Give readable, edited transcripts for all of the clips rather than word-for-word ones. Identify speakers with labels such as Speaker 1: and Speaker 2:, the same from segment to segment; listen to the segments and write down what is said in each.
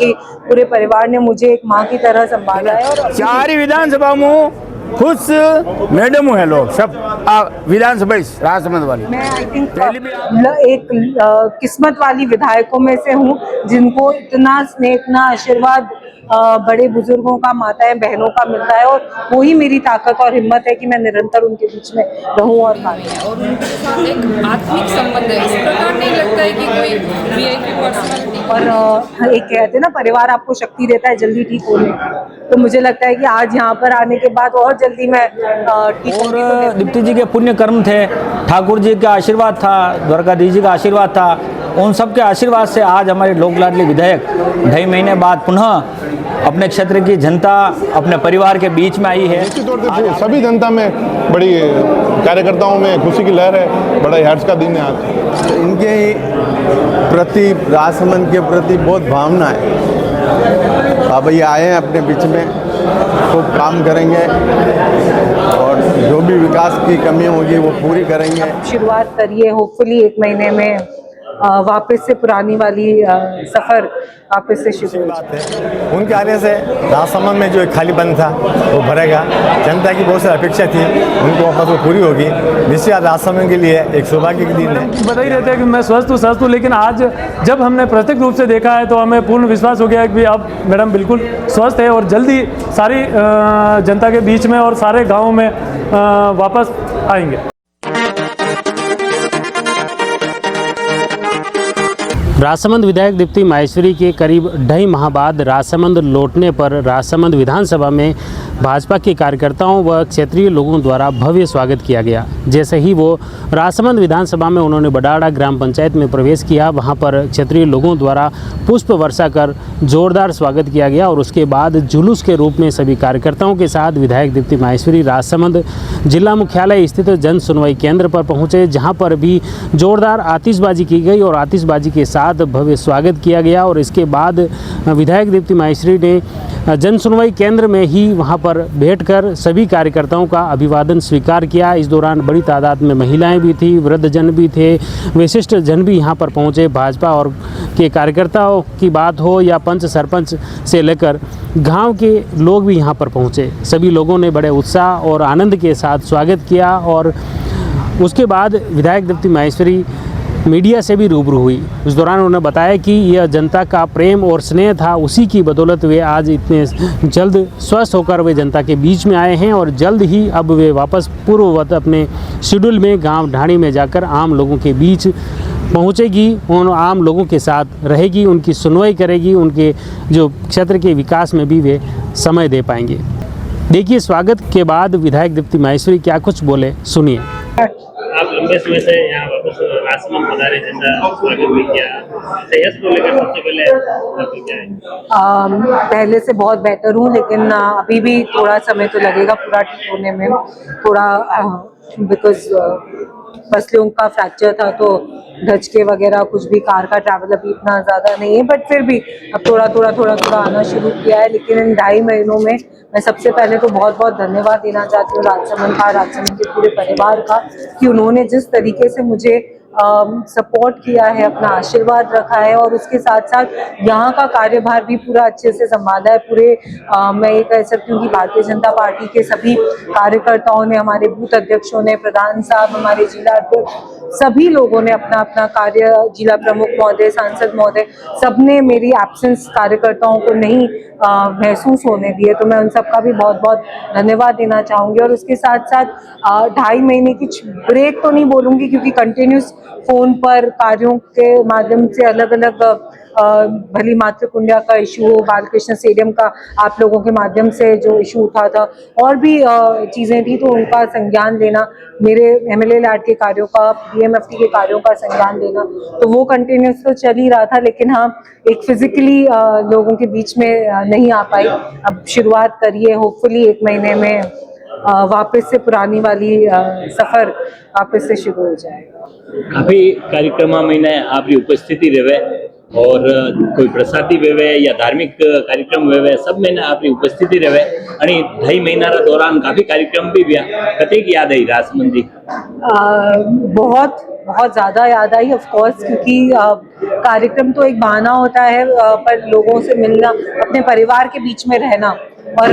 Speaker 1: कि पूरे परिवार ने मुझे एक माँ की तरह संभाला है। और
Speaker 2: चार विधानसभा में खुश मैडम है लोग सब विधानसभा राजसमंद वाली।
Speaker 1: मैं आई थिंक एक किस्मत वाली विधायकों में से हूँ जिनको इतना स्नेह, इतना आशीर्वाद बड़े बुजुर्गों का, माताएं बहनों का मिलता है, और वही मेरी ताकत और हिम्मत है कि मैं निरंतर उनके बीच में रहूं और कार्य करूं।
Speaker 3: और उनके साथ एक आत्मिक संबंध है, इस प्रकार नहीं लगता है कि कोई वीआईपी पर्सनालिटी।
Speaker 1: और एक कहते हैं ना, परिवार आपको शक्ति देता है जल्दी ठीक होने की, तो मुझे लगता है कि आज यहाँ पर आने के बाद और जल्दी मैं ठीक होंगी।
Speaker 4: और दीप्ति जी के पुण्य कर्म थे, ठाकुर जी का आशीर्वाद था, द्वारकाधीश जी का आशीर्वाद था, उन सब के आशीर्वाद से आज हमारे लोक लाडली विधायक 2.5 महीने बाद पुनः अपने क्षेत्र की जनता, अपने परिवार के बीच में आई है।
Speaker 5: निश्चित तौर से सभी जनता में बड़ी, कार्यकर्ताओं में खुशी की लहर है, बड़ा हर्ष का दिन है आज।
Speaker 6: तो इनके प्रति, राजसमंद के प्रति बहुत भावना है। अब ये आए हैं अपने बीच में, खूब काम करेंगे और जो भी विकास की कमी होगी वो पूरी करेंगे।
Speaker 1: शुरुआत करिए, होपफुली 1 महीने में वापस से पुरानी वाली सफ़र वापस से शुरू हो जाए।
Speaker 7: उनके आने से राजसमंद में जो एक खालीपन था वो भरेगा। जनता की बहुत सारी अपेक्षा थी, उनको वापस वो पूरी होगी। निश्चित राजसमंद के लिए एक सौभाग्य के दिन है।
Speaker 8: बता ही रहते हैं कि मैं स्वस्थ हूँ, लेकिन आज जब हमने प्रत्यक्ष रूप से देखा है तो हमें पूर्ण विश्वास हो गया है कि अब मैडम बिल्कुल स्वस्थ है और जल्दी सारी जनता के बीच में और सारे गाँव में वापस आएंगे।
Speaker 9: राजसमंद विधायक दीप्ति माहेश्वरी के करीब 2.5 माह बाद राजसमंद लौटने पर राजसमंद विधानसभा में भाजपा के कार्यकर्ताओं व क्षेत्रीय लोगों द्वारा भव्य स्वागत किया गया। जैसे ही वो राजसमंद विधानसभा में उन्होंने बडाड़ा ग्राम पंचायत में प्रवेश किया, वहां पर क्षेत्रीय लोगों द्वारा पुष्प वर्षा कर जोरदार स्वागत किया गया और उसके बाद जुलूस के रूप में सभी कार्यकर्ताओं के साथ विधायक दीप्ति माहेश्वरी राजसमंद जिला मुख्यालय स्थित जन सुनवाई केंद्र पर पहुँचे, जहाँ पर भी जोरदार आतिशबाजी की गई और आतिशबाजी के साथ भव्य स्वागत किया गया। और इसके बाद विधायक दीप्ति माहेश्वरी ने जन सुनवाई केंद्र में ही वहां पर बैठकर सभी कार्यकर्ताओं का अभिवादन स्वीकार किया। इस दौरान बड़ी तादाद में महिलाएं भी थी, वृद्धजन भी थे, विशिष्ट जन भी यहां पर पहुंचे। भाजपा और के कार्यकर्ताओं की बात हो या पंच सरपंच से लेकर गांव के लोग भी यहां पर पहुंचे। सभी लोगों ने बड़े उत्साह और आनंद के साथ स्वागत किया और उसके बाद विधायक दीप्ति माहेश्वरी मीडिया से भी रूबरू हुई। उस दौरान उन्होंने बताया कि यह जनता का प्रेम और स्नेह था, उसी की बदौलत वे आज इतने जल्द स्वस्थ होकर वे जनता के बीच में आए हैं और जल्द ही अब वे वापस पूर्ववत अपने शेड्यूल में गांव ढाणी में जाकर आम लोगों के बीच पहुंचेगी, उन आम लोगों के साथ रहेगी, उनकी सुनवाई करेगी, उनके जो क्षेत्र के विकास में भी वे समय दे पाएंगे। देखिए स्वागत के बाद विधायक दीप्ति माहेश्वरी क्या कुछ बोले, सुनिए।
Speaker 10: आप लंबे समय से यहाँ वापस राजसमंद पधारे, जैसा स्वागत भी किया, सेहत को लेकर सबसे पहले क्या है?
Speaker 1: पहले से बहुत बेटर हूँ, लेकिन अभी भी थोड़ा समय तो लगेगा पूरा ठीक होने में। थोड़ा बिकॉज पसलियों का फ्रैक्चर था तो धचके वगैरह कुछ भी, कार का ट्रैवल अभी इतना ज़्यादा नहीं है, बट फिर भी अब थोड़ा आना शुरू किया है। लेकिन इन 2.5 महीनों में मैं सबसे पहले तो बहुत बहुत धन्यवाद देना चाहती हूँ राजसमंद का, राजसमंद के पूरे परिवार का, कि उन्होंने जिस तरीके से मुझे सपोर्ट किया है, अपना आशीर्वाद रखा है और उसके साथ साथ यहाँ का कार्यभार भी पूरा अच्छे से संभाला है। पूरे मैं ये कह सकती हूँ कि भारतीय जनता पार्टी के सभी कार्यकर्ताओं ने, हमारे बूथ अध्यक्षों ने, प्रधान साहब, हमारे जिला अध्यक्ष, सभी लोगों ने अपना अपना कार्य, जिला प्रमुख महोदय, सांसद महोदय, सबने मेरी एब्सेंस कार्यकर्ताओं को नहीं महसूस होने दिए, तो मैं उन सबका भी बहुत बहुत धन्यवाद देना चाहूँगी। और उसके साथ साथ 2.5 महीने की ब्रेक तो नहीं बोलूँगी, क्योंकि कंटिन्यूस फोन पर कार्यों के माध्यम से अलग अलग भली मातृकुंडिया का इशू हो, बालकृष्ण स्टेडियम का आप लोगों के माध्यम से जो इशू उठा था, और भी चीज़ें थी, तो उनका संज्ञान लेना, मेरे एमएलए लैड के कार्यों का, बीएमएफटी के कार्यों का संज्ञान लेना, तो वो कंटिन्यूस तो चल ही रहा था। लेकिन हाँ, एक फिजिकली लोगों के बीच में नहीं आ पाई। अब शुरुआत करिए, होपफुली 1 महीने में वापस से पुरानी वाली सफ़र वापस से शुरू हो जाएगा।
Speaker 10: काफी कार्यक्रम में आपकी उपस्थिति रहे और कोई प्रसादी वेवे या धार्मिक कार्यक्रम वेवे, सब में आपकी उपस्थिति रहे आणि 2.5 महीना दौरान काफी कार्यक्रम भी कते की याद आई राजसमंद जी?
Speaker 1: बहुत बहुत ज़्यादा याद आई ऑफ कोर्स, क्योंकि कार्यक्रम तो एक बहाना होता है, पर लोगों से मिलना, अपने परिवार के बीच में रहना, और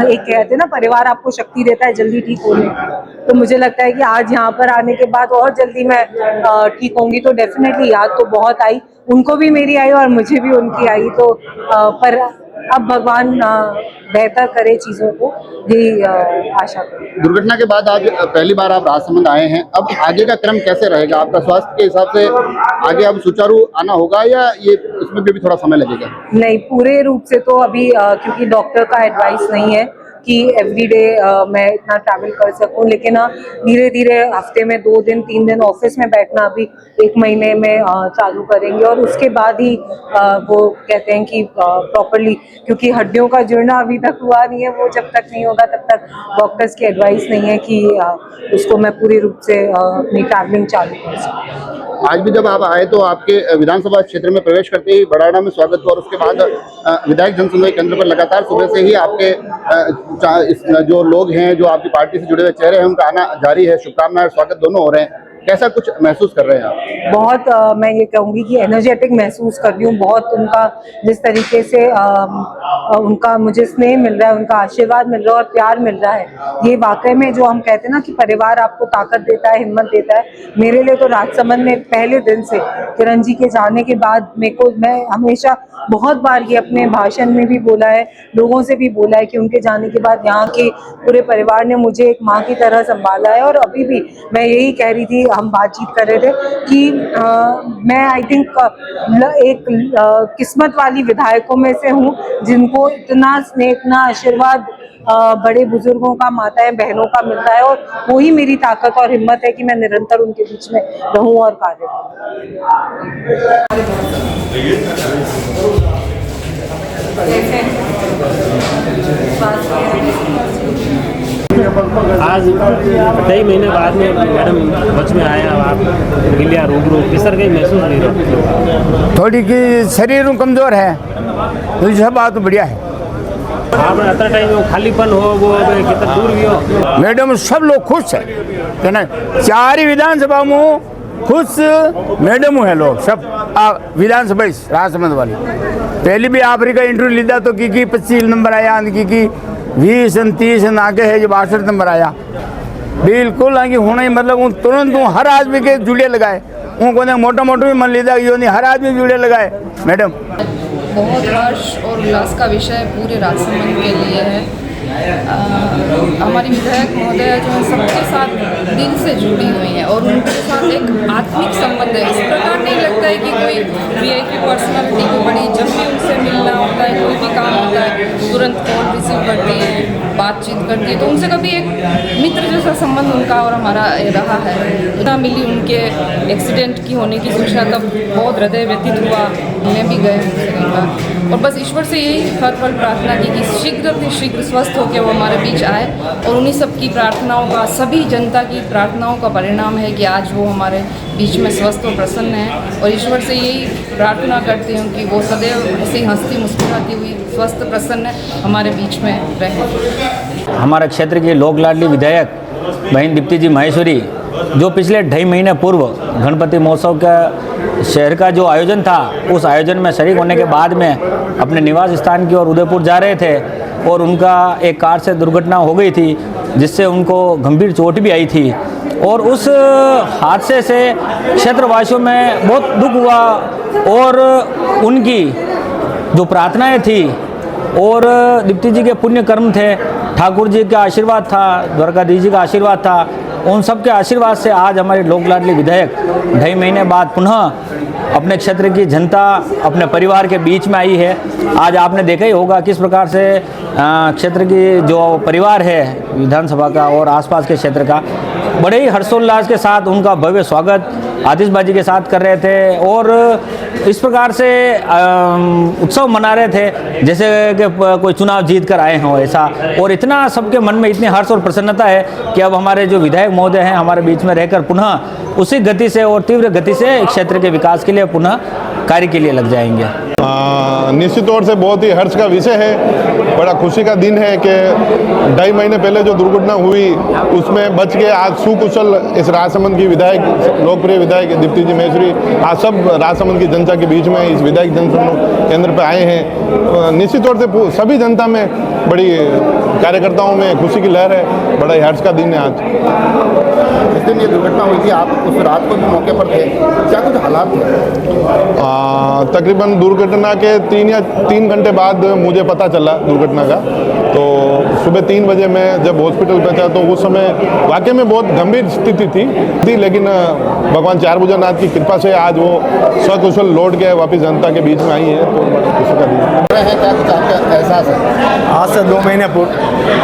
Speaker 1: एक कहते हैं ना, परिवार आपको शक्ति देता है जल्दी ठीक होने की। तो मुझे लगता है कि आज यहाँ पर आने के बाद और जल्दी मैं ठीक होंगी। तो डेफिनेटली याद तो बहुत आई, उनको भी मेरी आई और मुझे भी उनकी आई। तो पर अब भगवान बेहतर करे चीज़ों को, यही आशा करूँ।
Speaker 11: दुर्घटना के बाद आज पहली बार आप राजसमंद आए हैं, अब आगे का क्रम कैसे रहेगा आपका? स्वास्थ्य के हिसाब से आगे अब सुचारू आना होगा या ये इसमें भी थोड़ा समय लगेगा?
Speaker 1: नहीं, पूरे रूप से तो अभी क्योंकि डॉक्टर का एडवाइस नहीं है कि एवरीडे मैं इतना ट्रैवल कर सकूं, लेकिन धीरे धीरे हफ्ते में 2 दिन 3 दिन ऑफिस में बैठना अभी 1 महीने में चालू करेंगे, और उसके बाद ही वो कहते हैं कि प्रॉपरली, क्योंकि हड्डियों का जुड़ना अभी तक हुआ नहीं है, वो जब तक नहीं होगा तब तक डॉक्टर्स की एडवाइस नहीं है कि उसको मैं पूरी रूप से अपनी ट्रैवलिंग चालू कर सकूँ।
Speaker 11: आज भी जब आप आए तो आपके विधानसभा क्षेत्र में प्रवेश करते ही बड़ाड़ा में स्वागत हुआ, और उसके बाद विधायक जन सुनवाई केंद्र पर लगातार सुबह से ही आपके जो लोग हैं, जो आपकी पार्टी से जुड़े हुए चेहरे हैं, उनका आना जारी है। शुभकामनाएं और स्वागत दोनों हो रहे हैं। कैसा कुछ महसूस कर रहे हैं आप?
Speaker 1: बहुत मैं ये कहूँगी कि एनर्जेटिक महसूस कर रही हूँ। बहुत उनका जिस तरीके से उनका मुझे स्नेह मिल रहा है, उनका आशीर्वाद मिल रहा है और प्यार मिल रहा है, ये वाकई में जो हम कहते हैं ना कि परिवार आपको ताकत देता है, हिम्मत देता है। मेरे लिए तो राजसमंद में पहले दिन से, किरण जी के जाने के बाद, मैं हमेशा बहुत बार ये अपने भाषण में भी बोला है, लोगों से भी बोला है कि उनके जाने के बाद यहाँ के पूरे परिवार ने मुझे एक माँ की तरह संभाला है। और अभी भी मैं यही कह रही थी, हम बातचीत कर रहे थे कि मैं आई थिंक एक किस्मत वाली विधायकों में से हूँ जिनको इतना स्नेह, इतना आशीर्वाद बड़े बुजुर्गों का, माताएं बहनों का मिलता है, और वही मेरी ताकत और हिम्मत है कि मैं निरंतर उनके बीच में रहूं और कार्य करूं।
Speaker 9: आज कई महीने बाद में मैडम बच में आया, आप मिलिया रूबरू, किस तरह का महसूस नहीं रहा?
Speaker 2: थोड़ी की शरीर कमजोर है, तो सब बात तो बढ़िया है।
Speaker 9: आपने अतरा टाइम में खालीपन हो, वो कितना दूर भी हो?
Speaker 2: मैडम सब लोग खुश है, है ना? 4 विधानसभा में खुश मैडम है लोग सब। विधानसभा राजसमंद वाली पहले भी आपरी का इंटरव्यू लीधा तो की 25 नंबर आया, की 20 30 आगे है, जब 68 नंबर आया। बिल्कुल आगे होना ही, मतलब तुरंत हर आदमी के जुड़े लगाए, उनको मोटा मोटा भी मन लीधा, ये नहीं हर आदमी जुड़े लगाए। मैडम
Speaker 3: बहुत हर्ष और उल्लास का विषय पूरे राजसमंद के लिए है। हमारी विधायक महोदया जो है सबके साथ दिल से जुड़ी हुई हैं और उनके साथ एक आत्मिक संबंध है। इस प्रकार नहीं लगता है कि कोई वीआईपी पर्सनालिटी को बड़ी, जब भी उनसे मिलना होता है, कोई भी काम होता है, तुरंत कॉल रिसीव करती है, बातचीत करती है। तो उनसे कभी एक मित्र जैसा संबंध उनका और हमारा रहा है। इतना मिली उनके एक्सीडेंट की होने की सूचना, तब बहुत हृदय व्यथित हुआ, मैं भी गए कई बार, और बस ईश्वर से यही हर पल प्रार्थना की कि शीघ्र से शीघ्र स्वस्थ होकर वो हमारे बीच आए। और उन्हीं सब की प्रार्थनाओं का, सभी जनता की प्रार्थनाओं का परिणाम है कि आज वो हमारे बीच में स्वस्थ और प्रसन्न है। और ईश्वर से यही प्रार्थना करती हूँ कि वो सदैव ऐसी हंसती मुस्कुराती हुई स्वस्थ प्रसन्न हमारे बीच में रहे।
Speaker 4: हमारे क्षेत्र की लोक लाडली विधायक बहन दीप्ति जी माहेश्वरी, जो पिछले 2.5 महीने पूर्व गणपति महोत्सव का शहर का जो आयोजन था, उस आयोजन में शरीक होने के बाद में अपने निवास स्थान की ओर उदयपुर जा रहे थे और उनका एक कार से दुर्घटना हो गई थी, जिससे उनको गंभीर चोट भी आई थी। और उस हादसे से क्षेत्रवासियों में बहुत दुख हुआ और उनकी जो प्रार्थनाएं थी और दीप्ति जी के पुण्य कर्म थे, ठाकुर जी का आशीर्वाद था, द्वारकाधीश जी का आशीर्वाद था, उन सब के आशीर्वाद से आज हमारे लोक लाडली विधायक 2.5 महीने बाद पुनः अपने क्षेत्र की जनता अपने परिवार के बीच में आई है। आज आपने देखा ही होगा किस प्रकार से क्षेत्र की जो परिवार है विधानसभा का और आसपास के क्षेत्र का, बड़े ही हर्षोल्लास के साथ उनका भव्य स्वागत आतिशबाजी के साथ कर रहे थे और इस प्रकार से उत्सव मना रहे थे जैसे कि कोई चुनाव जीत कर आए हों ऐसा। और इतना सबके मन में इतनी हर्ष और प्रसन्नता है कि अब हमारे जो विधायक महोदय हैं हमारे बीच में रहकर पुनः उसी गति से और तीव्र गति से क्षेत्र के विकास के लिए पुनः कार्य के लिए लग जाएंगे।
Speaker 5: निश्चित तौर से बहुत ही हर्ष का विषय है, बड़ा खुशी का दिन है कि 2.5 महीने पहले जो दुर्घटना हुई उसमें बच के आज सुकुशल इस राजसमंद की विधायक, लोकप्रिय विधायक दीप्ति जी महेश्वरी आज सब राजसमंद की जनता के बीच में इस विधायक जनसंपर्क केंद्र पर आए हैं। निश्चित तौर से सभी जनता में, बड़ी कार्यकर्ताओं में खुशी की लहर है, बड़ा ही हर्ष का दिन है आज।
Speaker 11: जिस दिन ये दुर्घटना हुई थी आप उस रात को भी मौके पर थे, क्या कुछ हालात थे?
Speaker 5: तकरीबन दुर्घटना के 3 घंटे बाद मुझे पता चला दुर्घटना का। तो सुबह 3 बजे मैं जब हॉस्पिटल पहुंचा तो उस समय वाकई में बहुत गंभीर स्थिति थी, लेकिन भगवान चारभुजानाथ की कृपा से आज वो सकुशल लौट के वापस जनता के बीच में आई है, तो बड़ा खुशी का दिन है।
Speaker 11: क्या कुछ आपका एहसास है?
Speaker 7: आज से 2 महीने पूर्व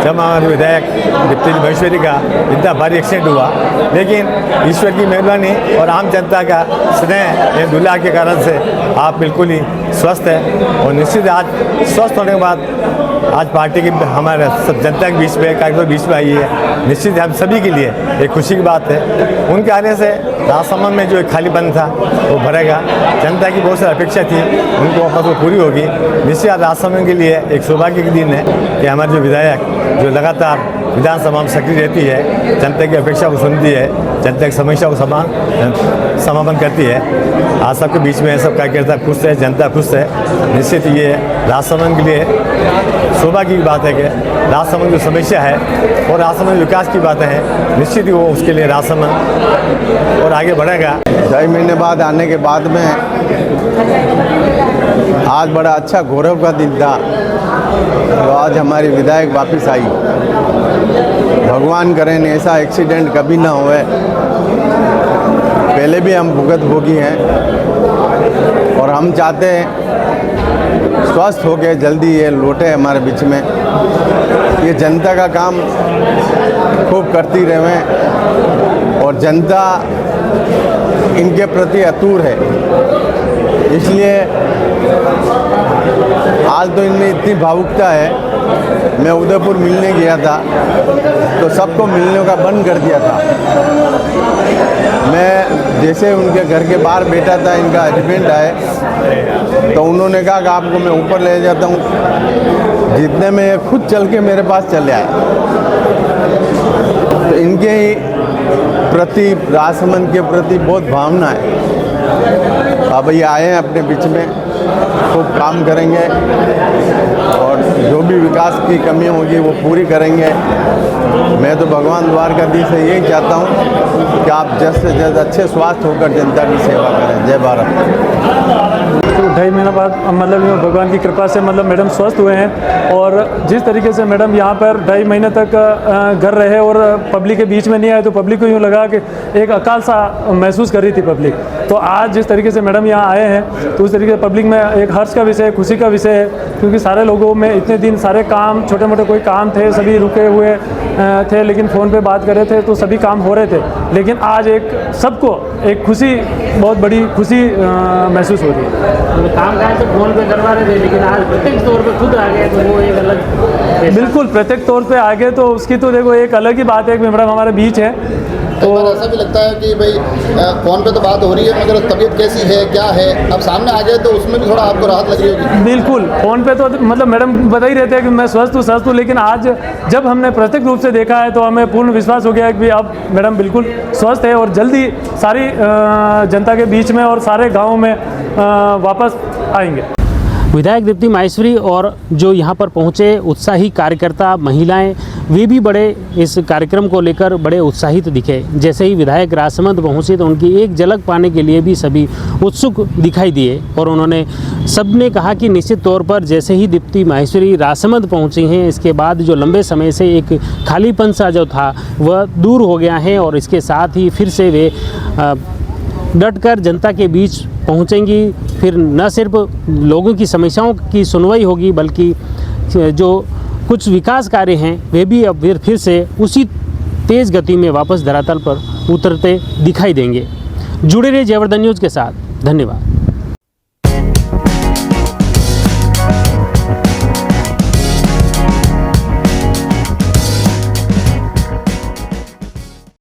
Speaker 7: जब हमारे विधायक दीप्ति महेश्वरी का इतना भारी एक्सीडेंट हुआ, लेकिन ईश्वर की मेहरबानी और आम जनता का स्नेह या दुलार के कारण से आप बिल्कुल ही स्वस्थ हैं। और निश्चित आज स्वस्थ होने के बाद आज पार्टी की हमारे सब जनता के बीच में, कार्यकर्ता बीच में आई है, निश्चित हम सभी के लिए एक खुशी की बात है। उनके आने से राजसमंद में जो एक खालीपन था वो भरेगा। जनता की बहुत सारी अपेक्षा थी, उनको वापस वो पूरी होगी। निश्चित राजसमंद के लिए एक सौभाग्य का दिन है कि हमारे जो विधायक जो लगातार विधानसभा में सक्रिय रहती है, जनता की अपेक्षा को सुनती है, जनता की समस्या को समापन करती है, आज सबके बीच में सब कार्यकर्ता खुश है, जनता खुश है। निश्चित ये राजसमंद के लिए सौभाग्य की बात है कि राजसमंद जो समस्या है और राजसमंद विकास की बातें हैं, निश्चित ही वो उसके लिए राजसमंद और आगे बढ़ेगा।
Speaker 6: 2.5 महीने बाद आने के बाद में आज बड़ा अच्छा गौरव का दिन था। तो आज हमारी विधायक वापस आई। भगवान करें ऐसा एक्सीडेंट कभी ना होए। पहले भी हम भुगतभोगी हैं और हम चाहते हैं स्वस्थ हो के जल्दी ये लौटे हमारे बीच में। ये जनता का काम खूब करती रहें और जनता इनके प्रति अतुर है, इसलिए आज तो इनमें इतनी भावुकता है। मैं उदयपुर मिलने गया था तो सबको मिलने का बंद कर दिया था। मैं जैसे उनके घर के बाहर बैठा था, इनका हस्बैंड आए तो उन्होंने कहा कि आपको मैं ऊपर ले जाता हूँ। जितने में खुद चल के मेरे पास चले आए। तो इनके ही प्रति, राजसमंद के प्रति बहुत भावना है। अब ये आए हैं अपने बीच में, खूब काम करेंगे और जो भी विकास की कमी होगी वो पूरी करेंगे। मैं तो भगवान द्वारकाधीश से यही चाहता हूँ कि आप जल्द से जल्द अच्छे स्वास्थ्य होकर जनता की सेवा करें। जय भारत।
Speaker 8: तो 2.5 महीना बाद मतलब भगवान की कृपा से मतलब मैडम स्वस्थ हुए हैं। और जिस तरीके से मैडम यहाँ पर 2.5 महीने तक घर रहे और पब्लिक के बीच में नहीं आए, तो पब्लिक को यूँ लगा कि एक अकाल सा महसूस कर रही थी पब्लिक। तो आज जिस तरीके से मैडम यहाँ आए हैं तो उस तरीके से पब्लिक में एक हर्ष का विषय, खुशी का विषय है, क्योंकि सारे लोगों में इतने दिन सारे काम, छोटे मोटे कोई काम थे, सभी रुके हुए थे, लेकिन फ़ोन पे बात कर रहे थे तो सभी काम हो रहे थे। लेकिन आज एक सबको एक खुशी, बहुत बड़ी खुशी महसूस हो रही है।
Speaker 9: काम काज तो फोन पे करवा रहे थे, लेकिन आज प्रत्यक्ष तौर पे खुद आ गए तो वो एक अलग,
Speaker 8: बिल्कुल प्रत्यक्ष तौर पे आ गए तो उसकी तो देखो एक अलग ही बात है कि मैडम हमारे बीच है।
Speaker 11: तो ऐसा भी लगता है कि भाई फ़ोन पे तो बात हो रही है मगर तबीयत कैसी है, क्या है, अब सामने आ गए तो उसमें भी थोड़ा आपको राहत लग रही होगी।
Speaker 8: बिल्कुल, फ़ोन पे तो मतलब मैडम बता ही रहते हैं कि मैं स्वस्थ हूँ, लेकिन आज जब हमने प्रत्यक्ष रूप से देखा है तो हमें पूर्ण विश्वास हो गया है कि अब मैडम बिल्कुल स्वस्थ है और जल्दी सारी जनता के बीच में और सारे गाँव में वापस आएंगे।
Speaker 9: विधायक दीप्ति माहेश्वरी और जो यहाँ पर पहुँचे उत्साही कार्यकर्ता, महिलाएं, वे भी बड़े इस कार्यक्रम को लेकर बड़े उत्साहित दिखे। जैसे ही विधायक राजसमंद पहुँचे तो उनकी एक झलक पाने के लिए भी सभी उत्सुक दिखाई दिए और उन्होंने सबने कहा कि निश्चित तौर पर जैसे ही दीप्ति माहेश्वरी राजसमंद पहुँची हैं, इसके बाद जो लंबे समय से एक खालीपन सा जो था वह दूर हो गया है और इसके साथ ही फिर से वे डटकर जनता के बीच पहुंचेंगी। फिर न सिर्फ लोगों की समस्याओं की सुनवाई होगी, बल्कि जो कुछ विकास कार्य हैं वे भी अब फिर से उसी तेज़ गति में वापस धरातल पर उतरते दिखाई देंगे। जुड़े रहिए जयवर्धन न्यूज़ के साथ। धन्यवाद।